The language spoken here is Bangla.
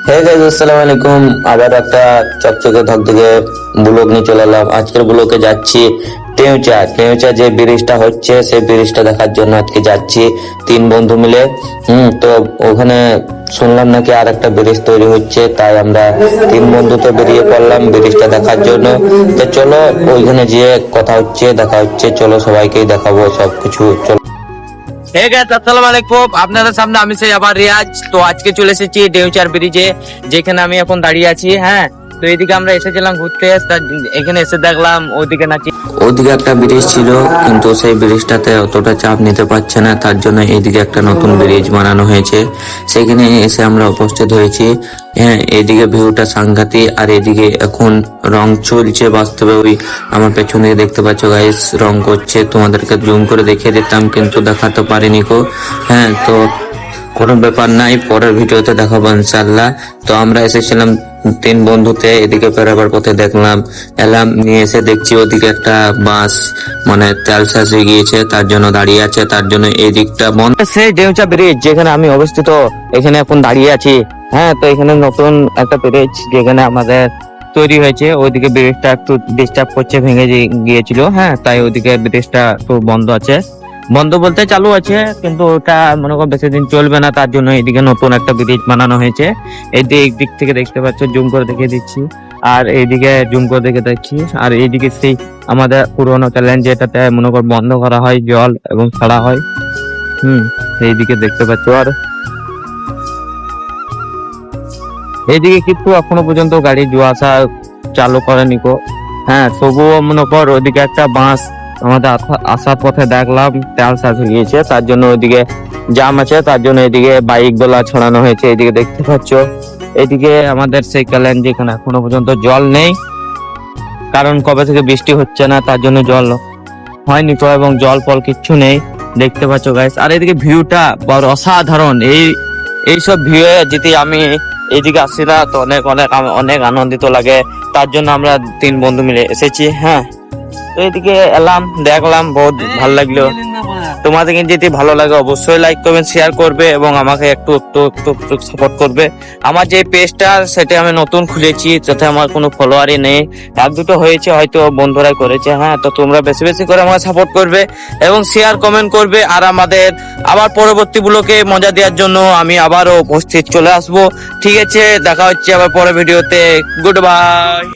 হে গাইস, আসসালামু আলাইকুম। আবার একটা চকচকে ধকধকে ব্লগ নিয়ে চলে এলাম। আজকের ব্লগে যাচ্ছি টেউচা যে ব্রিজটা হচ্ছে সেই ব্রিজটা দেখার জন্য আজকে যাচ্ছি তিন বন্ধু মিলে। তো ওখানে শুনলাম নাকি আর একটা ব্রিজ তৈরি হচ্ছে, তাই আমরা তিন বন্ধু তো বেরিয়ে পড়লাম ব্রিজটা দেখার জন্য। তো চলো ওইখানে গিয়ে কথা হচ্ছে, দেখা হচ্ছে। চলো সবাইকেই দেখাবো সবকিছু। চলো। হে গাইস, আসসালামু আলাইকুম। আপনাদের সামনে আমি সেই আবার রিয়াজ। তো আজকে চলে এসেছি ডেউচার ব্রিজে, যেখানে আমি এখন দাঁড়িয়ে আছি। হ্যাঁ, তো এইদিকে আমরা এসেছিলাম ঘুরতে, এখানে এসে দেখলাম ওইদিকে নাকি ওদিকে একটা ব্রিজ ছিল, কিন্তু সেই ব্রিজটাতে অতটা চাপ নিতে পারছে না, তার জন্য এইদিকে একটা নতুন ব্রিজ বানানো হয়েছে। সেখানে এসে আমরা উপস্থিত হয়েছি। হ্যাঁ, এদিকে ভিউটা সাংঘাতিক, আর এদিকে এখন রং চলছে। বাস্তবে ওই আমার পেছন দিকে দেখতে পাচ্ছ গাইস, রং করছে। তোমাদেরকে জুম করে দেখিয়ে দিতাম, কিন্তু দেখাতে পারিনি কো। হ্যাঁ, তো কোনো ব্যাপার নাই, পরের ভিডিওতে দেখাবো ইনশাল্লাহ। তো আমরা এসেছিলাম তিন বন্ধুতে, এদিকে বেরোবার পথে দেখলাম এলাম, নিয়ে এসে দেখছি ওদিকে একটা বাস মানে তেল শেষ হয়ে গিয়েছে, তার জন্য দাঁড়িয়ে আছে, তার জন্য এই দিকটা বন্ধ। সেই ডেউচা ব্রিজ যেখানে আমি অবস্থিত, এখানে এখন দাঁড়িয়ে আছি। হ্যাঁ, তো এখানে নতুন একটা ব্রিজ যেখানে আমাদের তৈরি হয়েছে, ওইদিকে ব্রিজটা একটু ডিস্টার্ব করছে, ভেঙে গিয়েছিল। হ্যাঁ, তাই ওইদিকে ব্রিজটা একটু বন্ধ আছে। বন্ধ বলতে চালু আছে, কিন্তু ওটা মনে করো বেশি দিন চলবে না, তার জন্য এইদিকে নতুন একটা ব্রিজ বানানো হয়েছে। এই দিক থেকে দেখতে পাচ্ছ, জুম করে দেখিয়ে দিচ্ছি। আর এইদিকে জুম করে দেখে দেখছি। আর এইদিকে সেই আমাদের পুরোনো চ্যালেঞ্জ, যেটাতে মনে কর বন্ধ করা হয় জল এবং ছাড়া হয়। এইদিকে দেখতে পাচ্ছ। আর এইদিকে কিন্তু এখনো পর্যন্ত গাড়ি যাওয়া আসা চালু করেনি কো। হ্যাঁ, তবুও মনে কর ওইদিকে একটা বাস আমাদের আসার পথে দেখলাম তেল শেষ হয়ে গিয়েছে, তার জন্য ওইদিকে জাম আছে, তার জন্য এদিকে বাইক গুলা ছড়ানো হয়েছে। এইদিকে দেখতে পাচ্ছ, এদিকে আমাদের সেই চ্যালেঞ্জ, যেখানে এখনো পর্যন্ত জল নেই, কারণ কবে থেকে বৃষ্টি হচ্ছে না, তার জন্য জল হয়নি তো, এবং জল ফল কিচ্ছু নেই। দেখতে পাচ্ছ গাইস। আর এদিকে ভিউটা বড় অসাধারণ। এইসব ভিউ যদি আমি এইদিকে আসি না, তো অনেক অনেক অনেক আনন্দিত লাগে। তার জন্য আমরা তিন বন্ধু মিলে এসেছি। হ্যাঁ, তো এইদিকে এলাম, দেখলাম, বহুত ভালো লাগলো। তোমাদেরকে যদি ভালো লাগে অবশ্যই লাইক করবেন, শেয়ার করবে, এবং আমাকে একটু একটু একটু একটু সাপোর্ট করবে। আমার যে পেজটা সেটা আমি নতুন খুলেছি, যাতে আমার কোনো ফলোয়ারই নেই, এক দুটো হয়েছে, হয়তো বন্ধুরাই করেছে। হ্যাঁ, তো তোমরা বেশি বেশি করে আমাকে সাপোর্ট করবে এবং শেয়ার কমেন্ট করবে। আর আমাদের আবার পরবর্তী গুলোকে মজা দেওয়ার জন্য আমি আবারও উপস্থিত চলে আসবো। ঠিক আছে, দেখা হচ্ছে আবার পরের ভিডিওতে। Good bye.